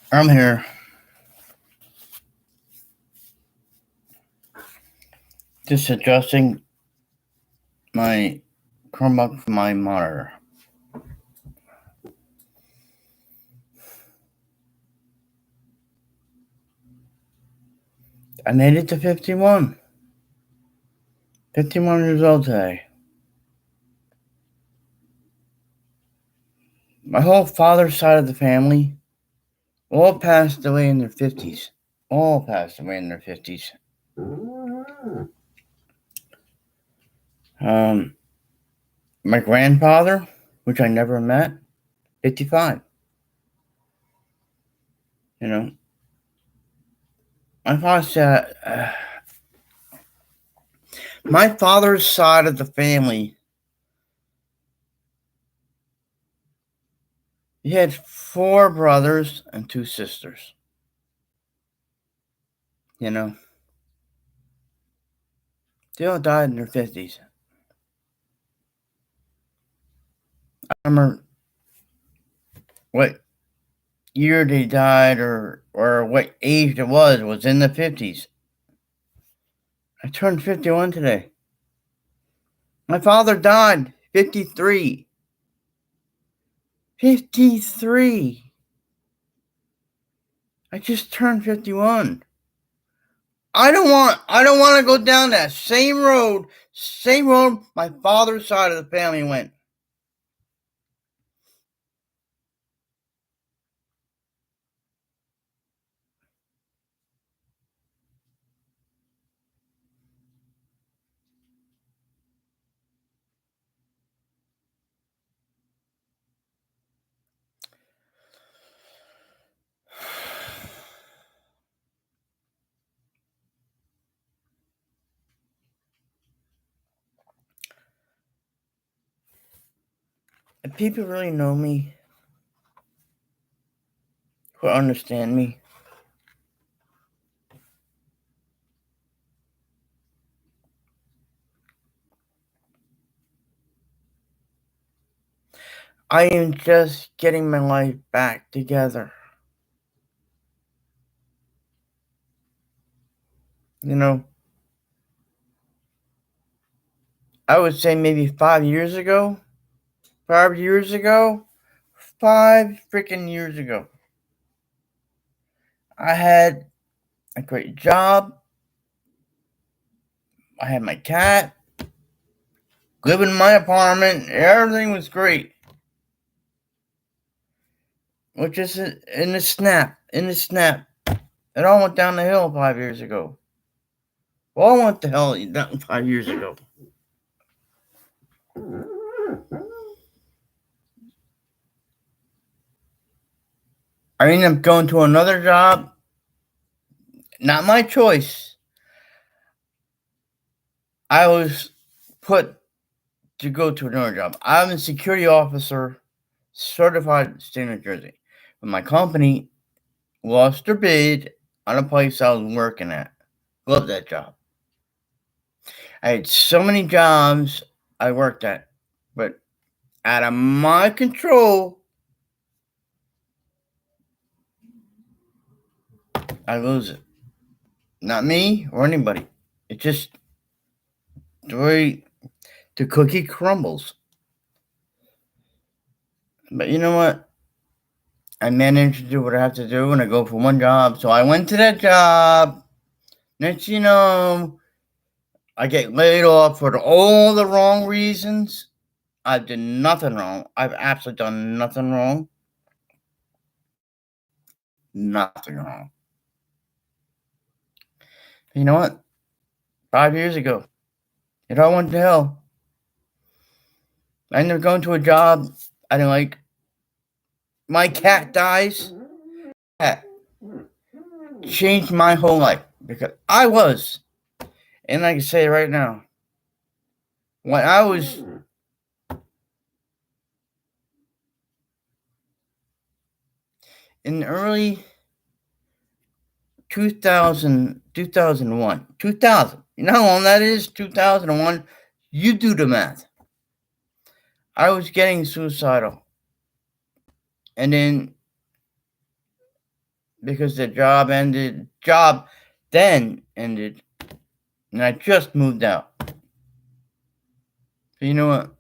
I'm here. Just adjusting my Chromebook for my monitor. I made it to 51. 51 years old today. My whole father's side of the family all passed away in their 50s. All passed away in their 50s. My grandfather, which I never met, 55. You know, my father said, my father's side of the family, he had 4 brothers and 2 sisters. You know, they all died in their 50s. I remember what year they died or what age it was in the 50s. I turned 51 today. My father died 53. 53. I just turned 51. I don't want to go down that same road my father's side of the family went. If people really know me, who understand me, I am just getting my life back together. You know, I would say maybe 5 years ago, 5 years ago, 5 freaking years ago, I had a great job. I had my cat, living in my apartment. Everything was great. Which is in the snap. It all went down the hill 5 years ago. All went to hell 5 years ago. I ended up going to another job. Not my choice. I was put to go to another job. I'm a security officer, certified in the state of New Jersey. But my company lost their bid on a place I was working at. Love that job. I had so many jobs I worked at, but out of my control, I lose it. Not me or anybody. It just the way the cookie crumbles. But you know what? I managed to do what I have to do and I go for one job. So I went to that job. Next you know, I get laid off for all the wrong reasons. I did nothing wrong. I've absolutely done nothing wrong. Nothing wrong. You know what? 5 years ago, it all went to hell. I ended up going to a job I didn't like. My cat dies. Cat changed my whole life because I was, and I can say it right now, when I was in early 2000, 2001, 2000. You know how long that is? 2001. You do the math. I was getting suicidal. And then because the job then ended, and I just moved out. But you know what?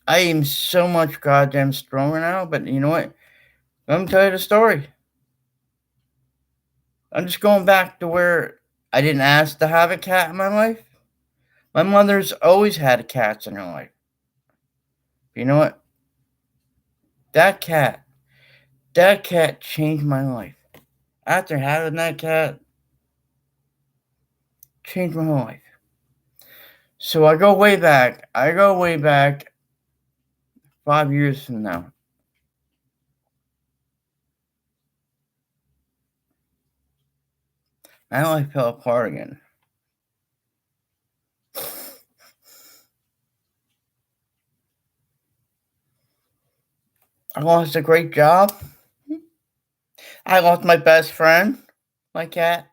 I am so much goddamn stronger now, but you know what? Let me tell you the story. I'm just going back to where I didn't ask to have a cat in my life. My mother's always had cats in her life. But you know what? That cat changed my life. After having that cat, changed my whole life. So I go way back. 5 years from now. My life fell apart again. I lost a great job. I lost my best friend, my cat.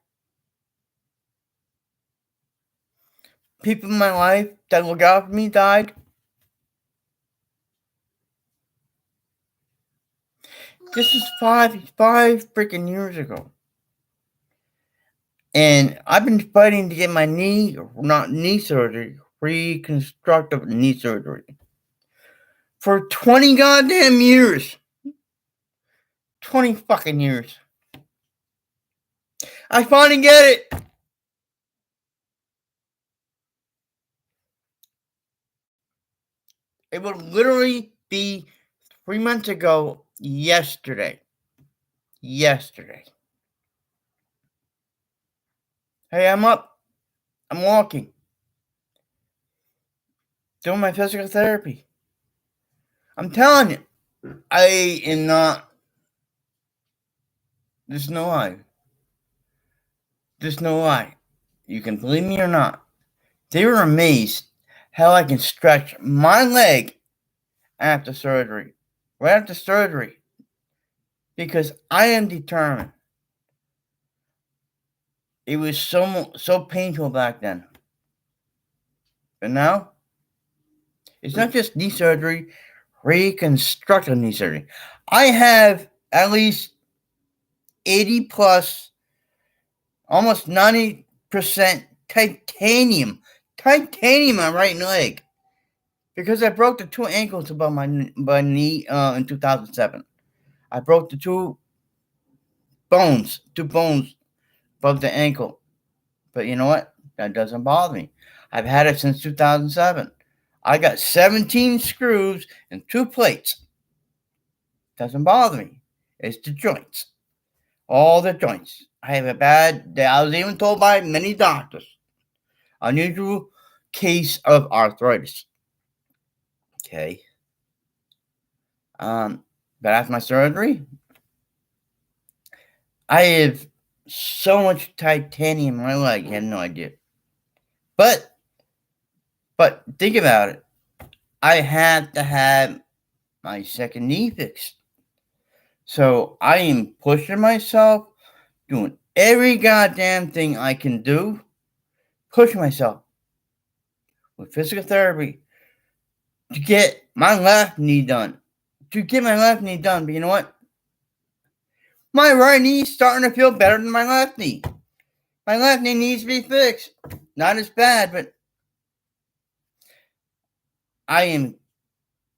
People in my life that look out for me died. This is five freaking years ago. And I've been fighting to get my knee surgery, reconstructive knee surgery, for 20 goddamn years. 20 fucking years. I finally get it. It would literally be 3 months ago yesterday. Hey, I'm up. I'm walking. Doing my physical therapy. I'm telling you, I am not. There's no lie. There's no lie. You can believe me or not. They were amazed how I can stretch my leg after surgery. Right after surgery. Because I am determined. It was so painful back then. But now, it's not just knee surgery, reconstructive knee surgery. I have at least 80 plus, almost 90% titanium on my right leg. Because I broke the two ankles above my knee in 2007. I broke the two bones above the ankle. But you know what? That doesn't bother me. I've had it since 2007. I got 17 screws and 2 plates. Doesn't bother me. It's the joints. All the joints. I have I was even told by many doctors, unusual case of arthritis. Okay. But after my surgery, I have so much titanium in my leg, you have no idea. But think about it. I had to have my second knee fixed. So I am pushing myself, doing every goddamn thing I can do, pushing myself with physical therapy to get my left knee done. But you know what? My right knee's starting to feel better than my left knee. My left knee needs to be fixed. Not as bad, but I am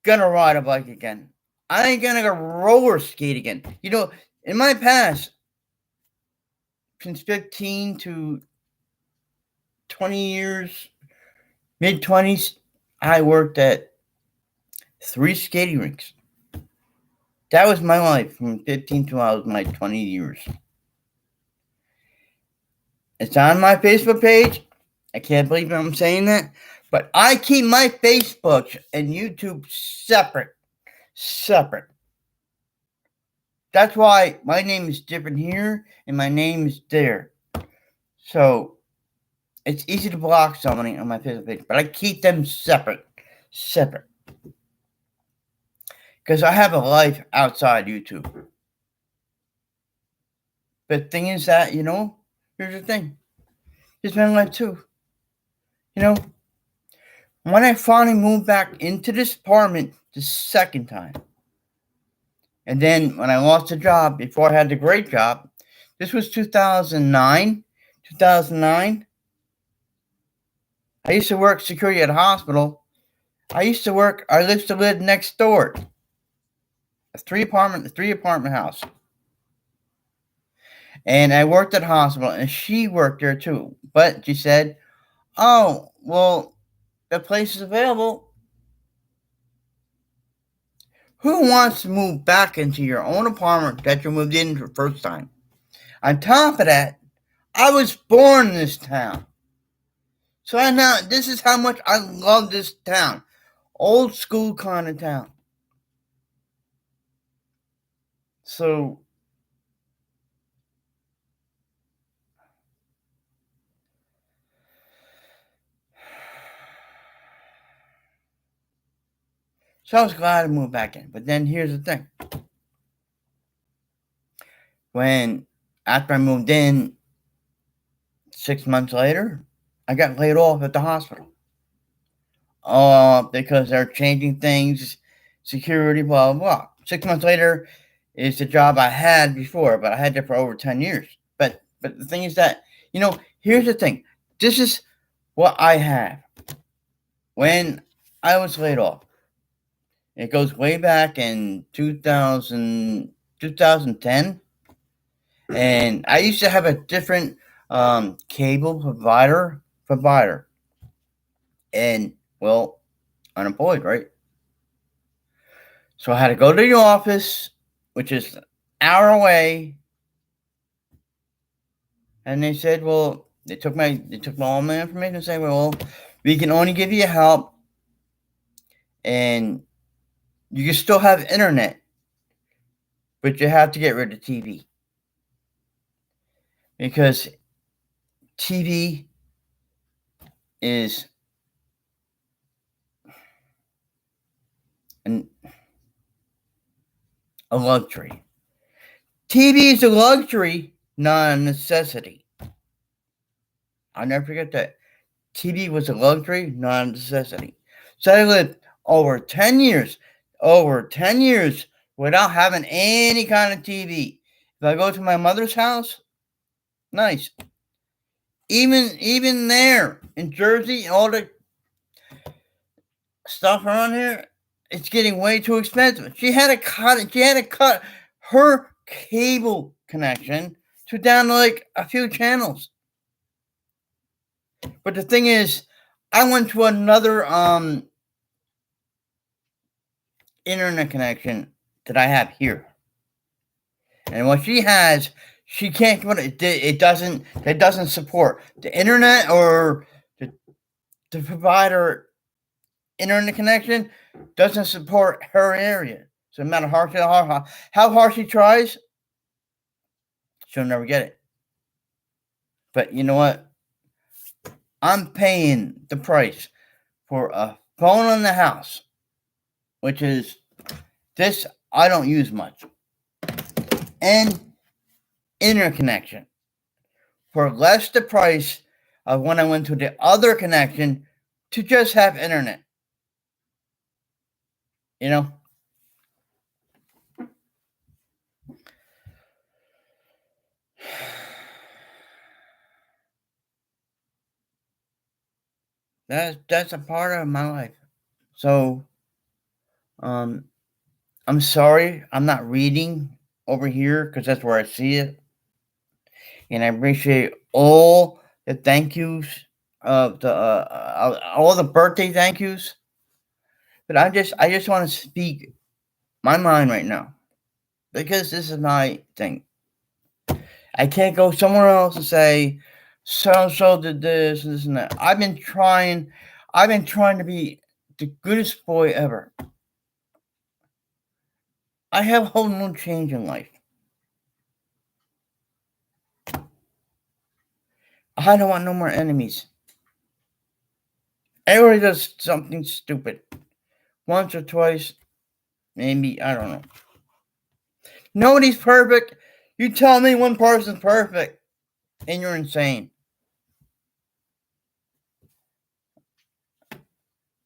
gonna ride a bike again. I ain't gonna go roller skate again. You know, in my past, since 15 to 20 years, mid-20s, I worked at 3 skating rinks. That was my life from 15 to my 20 years. It's on my Facebook page. I can't believe I'm saying that. But I keep my Facebook and YouTube separate. That's why my name is different here and my name is there. So it's easy to block somebody on my Facebook page, but I keep them separate. Because I have a life outside YouTube. But the thing is that, here's the thing. Here's my life too. When I finally moved back into this apartment the second time, and then when I lost the job before I had the great job, This was 2009. 2009. I used to work security at a hospital. I used to live next door. A three apartment house. And I worked at a hospital, and she worked there too. But she said, "Oh, well, the place is available. Who wants to move back into your own apartment that you moved in for the first time? On top of that, I was born in this town. So I know this is how much I love this town. Old school kind of town." So I was glad to move back in. But then here's the thing. When after I moved in 6 months later, I got laid off at the hospital. Because they're changing things, security, blah, blah, blah. 6 months later is the job I had before, but I had it for over 10 years. But the thing is that, here's the thing. This is what I have. When I was laid off, it goes way back in 2010. And I used to have a different cable provider. And, well, unemployed, right? So I had to go to the office, which is an hour away. And they said, well, they took all my information and said, well, we can only give you help, and you can still have internet, but you have to get rid of TV. Because TV is a luxury. TV is a luxury, not a necessity. I'll never forget that. TV was a luxury, not a necessity. So I lived over 10 years without having any kind of TV. If I go to my mother's house, nice. Even there in Jersey, all the stuff around here, it's getting way too expensive. She had to cut her cable connection to down to like a few channels. But the thing is, I went to another internet connection that I have here, and what she has, she can't. It doesn't support the internet or the provider internet connection doesn't support her area. So no matter how hard she tries, she'll never get it. But you know what? I'm paying the price for a phone in the house, which is this I don't use much, and internet connection for less the price of when I went to the other connection to just have internet. You know? That's a part of my life. So I'm sorry I'm not reading over here because that's where I see it. And I appreciate all the thank yous of all the birthday thank yous. But I just want to speak my mind right now because this is my thing. I can't go somewhere else and say so did this and that. I've been trying to be the goodest boy ever. I have a whole new change in life. I don't want no more enemies. Everybody does something stupid. Once or twice, maybe, I don't know. Nobody's perfect. You tell me one person's perfect, and you're insane.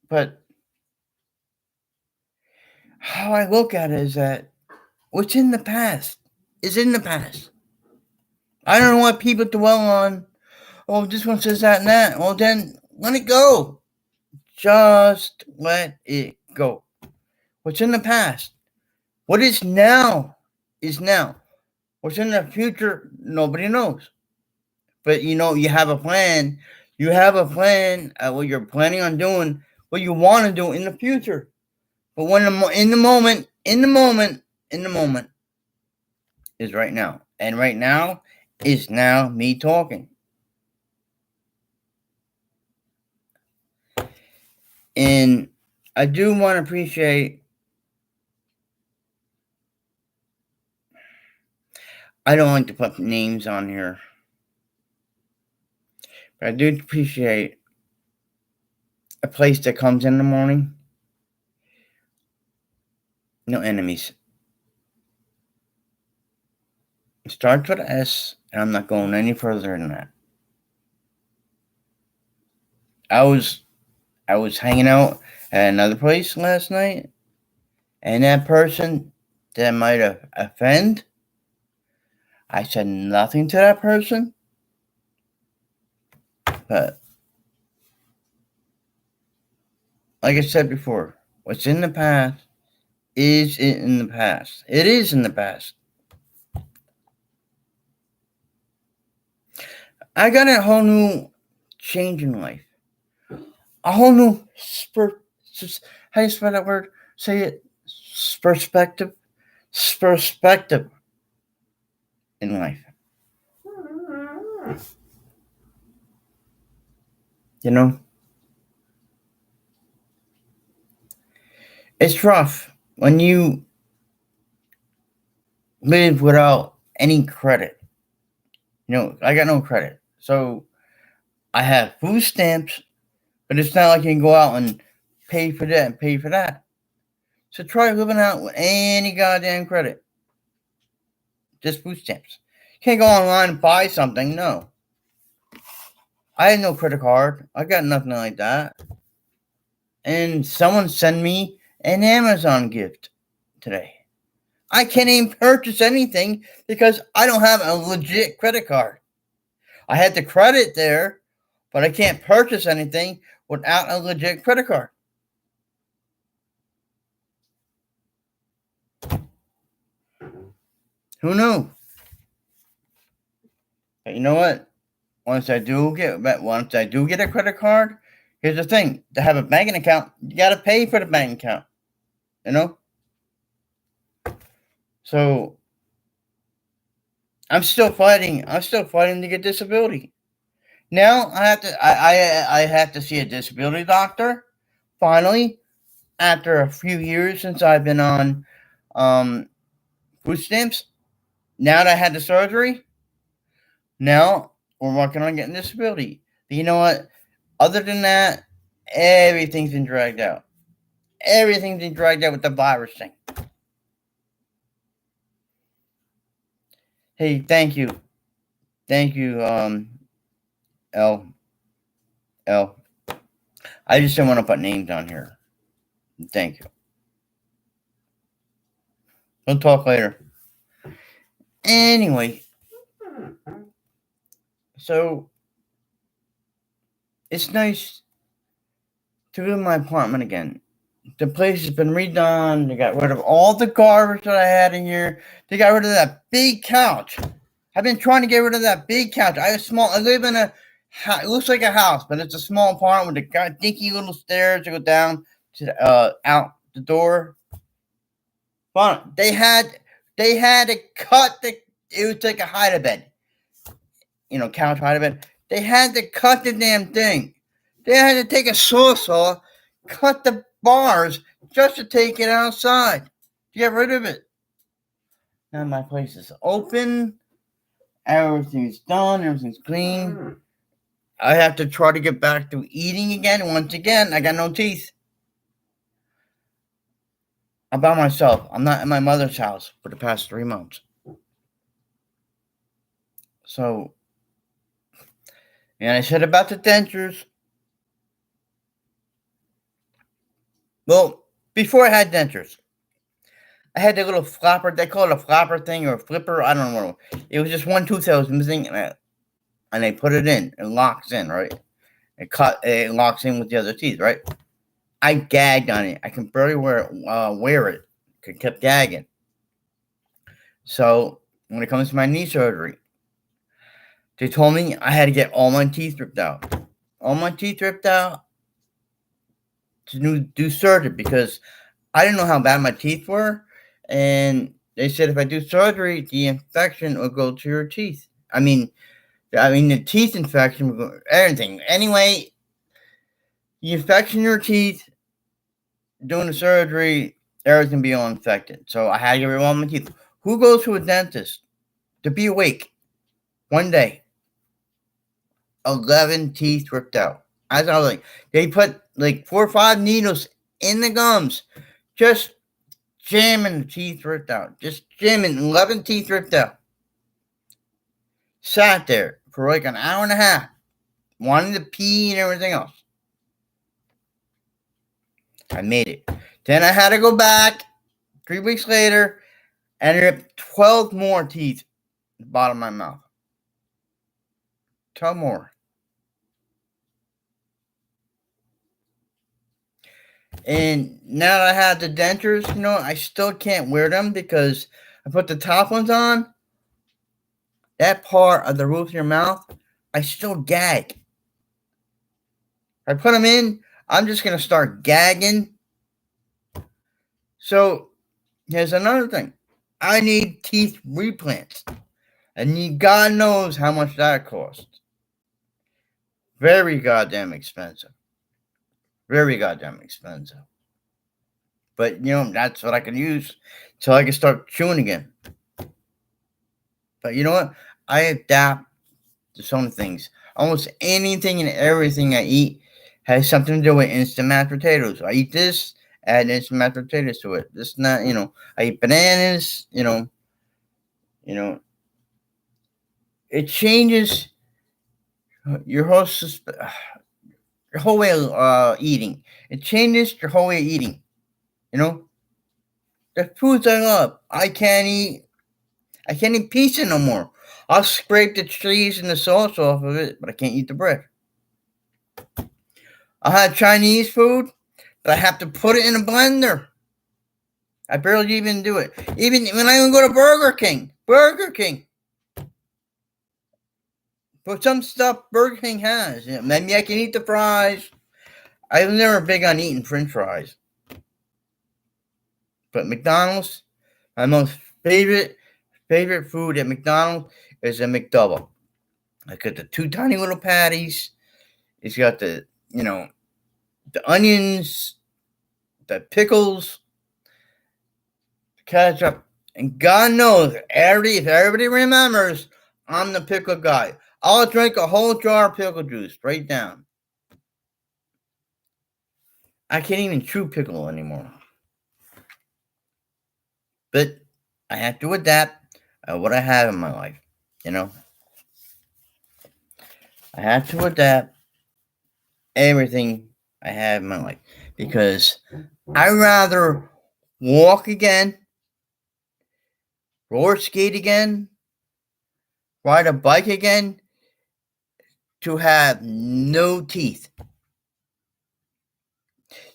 But how I look at it is that what's in the past is in the past. I don't want people to dwell on, oh, this one says that and that. Well, then let it go. Just let it go. What's in the past? What is now is now. What's in the future, nobody knows. But you have a plan. You have a plan at what you're planning on doing, what you want to do in the future. But when in the moment is right now. And right now is now me talking. And I do want to appreciate, I don't like to put names on here, but I do appreciate a place that comes in the morning. No enemies. It starts with an S, and I'm not going any further than that. I was hanging out at another place last night, and that person that might have offended, I said nothing to that person, but like I said before, what's in the past is in the past. It is in the past. I got a whole new change in life. A whole new how do you spell that word? Say it. Perspective. Perspective in life. You know? It's rough when you live without any credit. I got no credit. So I have food stamps, but it's not like you can go out and pay for that and pay for that. So try living out with any goddamn credit. Just food stamps. You can't go online and buy something. No. I had no credit card. I got nothing like that. And someone sent me an Amazon gift today. I can't even purchase anything because I don't have a legit credit card. I had the credit there, but I can't purchase anything without a legit credit card. Who knew? But you know what? Once I do get a credit card, here's the thing: to have a banking account, you got to pay for the bank account. So I'm still fighting. I'm still fighting to get disability. Now I have to. I have to see a disability doctor. Finally, after a few years since I've been on food stamps. Now that I had the surgery, now we're working on getting disability. But you know what? Other than that, everything's been dragged out. Everything's been dragged out with the virus thing. Hey, thank you. Thank you, L. I just didn't want to put names on here. Thank you. We'll talk later. Anyway, so it's nice to be in my apartment again. The place has been redone. They got rid of all the garbage that I had in here. They got rid of that big couch. I've been trying to get rid of that big couch. I live in a, it looks like a house, but it's a small apartment with a dinky little stairs to go down to out the door. Fun. They had to cut it was like a hide-a-bed. Couch hide-a-bed. They had to cut the damn thing. They had to take a saw, cut the bars just to take it outside to get rid of it. Now my place is open. Everything's done. Everything's clean. I have to try to get back to eating again. Once again, I got no teeth. I'm by myself. I'm not in my mother's house for the past 3 months. So, and I said about the dentures. Well, before I had dentures, I had the little flapper. They call it a flapper thing or a flipper. I don't know. It was just one tooth that was missing, and they put it in. It locks in, right? It locks in with the other teeth, right? I gagged on it. I can barely wear it. It kept gagging. So when it comes to my knee surgery, they told me I had to get all my teeth ripped out. All my teeth ripped out to do surgery because I didn't know how bad my teeth were. And they said if I do surgery, the infection will go to your teeth. I mean the teeth infection will go everything. Anyway, the infection in your teeth doing the surgery, everything will be all infected. So I had to get rid of all my teeth. Who goes to a dentist to be awake one day? 11 teeth ripped out. I was like, they put like 4 or 5 needles in the gums, just jamming the teeth ripped out. Just jamming 11 teeth ripped out. Sat there for like an hour and a half, wanting to pee and everything else. I made it. Then I had to go back 3 weeks later and rip 12 more teeth at the bottom of my mouth. 12 more. And now that I have the dentures, I still can't wear them because I put the top ones on. That part of the roof of your mouth, I still gag. I put them in, I'm just going to start gagging. So here's another thing. I need teeth replants. And God knows how much that costs. Very goddamn expensive. Very goddamn expensive. But, that's what I can use till I can start chewing again. But you know what? I adapt to some things. Almost anything and everything I eat has something to do with instant mashed potatoes. I eat this, add instant mashed potatoes to it. This not, I eat bananas, it changes your whole way of eating. It changes your whole way of eating. The foods I love, I can't eat pizza no more. I'll scrape the cheese and the sauce off of it, but I can't eat the bread. I'll have Chinese food, but I have to put it in a blender. I barely even do it. Even when I even go to Burger King. But some stuff Burger King has. Maybe I can eat the fries. I was never big on eating French fries. But McDonald's, my most favorite food at McDonald's is a McDouble. I got the 2 tiny little patties. It's got the onions, the pickles, the ketchup, and God knows, if everybody remembers, I'm the pickle guy. I'll drink a whole jar of pickle juice straight down. I can't even chew pickle anymore. But I have to adapt what I have in my life, I have to adapt everything I have in my life because I'd rather walk again, roller skate again, ride a bike again, to have no teeth.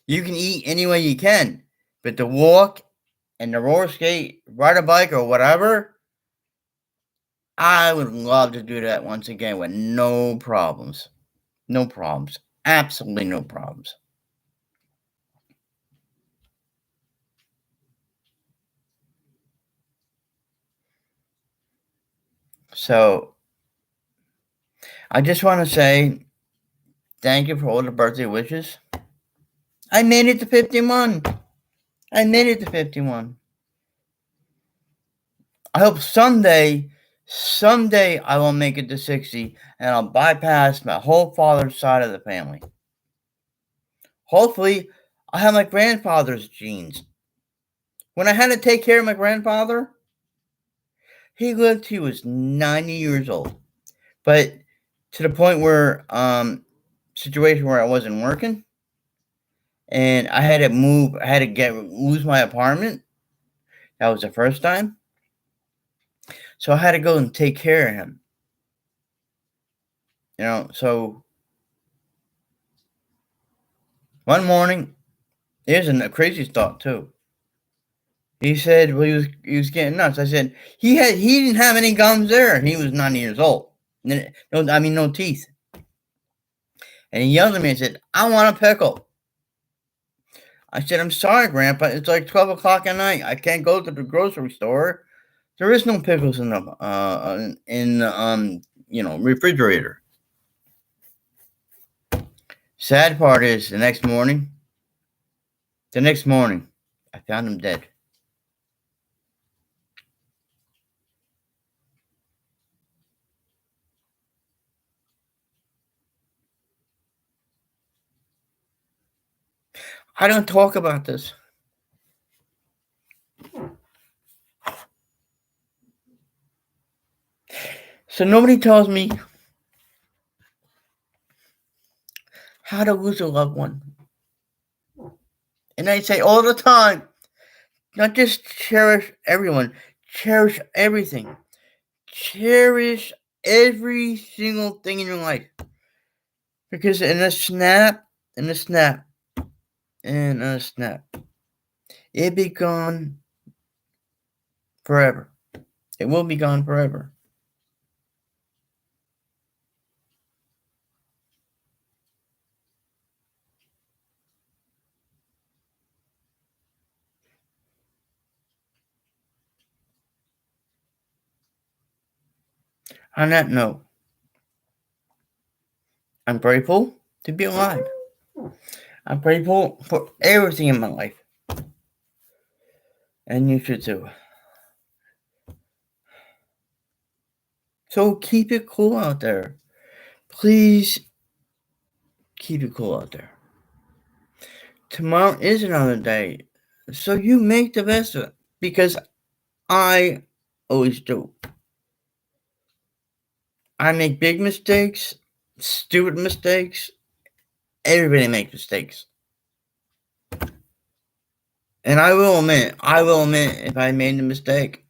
You can eat any way you can, but to walk and to roller skate, ride a bike or whatever, I would love to do that once again with no problems. No problems. Absolutely no problems. So, I just want to say thank you for all the birthday wishes. I made it to 51. I hope someday I will make it to 60 and I'll bypass my whole father's side of the family. Hopefully, I have my grandfather's genes. When I had to take care of my grandfather, he was 90 years old. But to the point where, situation where I wasn't working and I had to lose my apartment. That was the first time. So I had to go and take care of him. So one morning, here's a crazy thought too. He said, well, he was getting nuts. I said, he didn't have any gums there. He was 90 years old. No teeth. And he yelled at me and said, I want a pickle. I said, I'm sorry, Grandpa. It's like 12 o'clock at night. I can't go to the grocery store. There is no pickles in the refrigerator. Sad part is the next morning, I found him dead. I don't talk about this. So nobody tells me how to lose a loved one. And I say all the time, not just cherish everyone, cherish everything. Cherish every single thing in your life. Because in a snap, it'll be gone forever. It will be gone forever. On that note, I'm grateful to be alive. I'm grateful for everything in my life. And you should too. So keep it cool out there. Please keep it cool out there. Tomorrow is another day. So you make the best of it. Because I always do. I make big mistakes, stupid mistakes. Everybody makes mistakes. And I will admit if I made a mistake.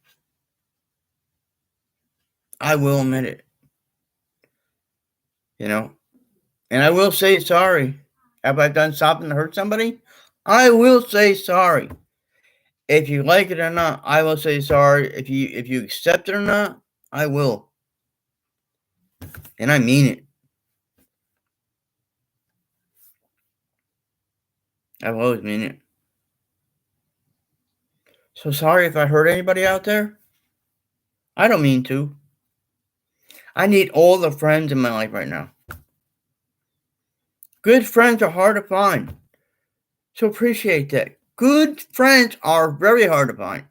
I will admit it. And I will say sorry. Have I done something to hurt somebody? I will say sorry. If you like it or not, I will say sorry. If you accept it or not, I will. And I mean it. I've always mean it. So sorry if I hurt anybody out there. I don't mean to. I need all the friends in my life right now. Good friends are hard to find. So appreciate that. Good friends are very hard to find.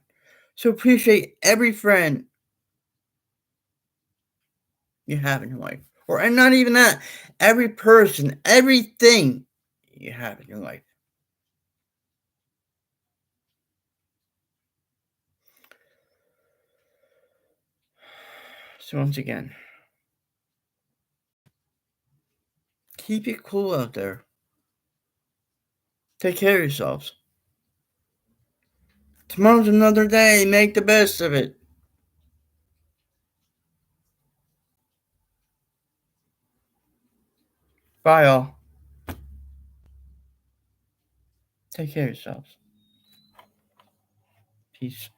So appreciate every friend you have in your life. And not even that. Every person, everything you have in your life. So once again, keep it cool out there. Take care of yourselves. Tomorrow's another day. Make the best of it. Bye, all. Take care of yourselves. Peace.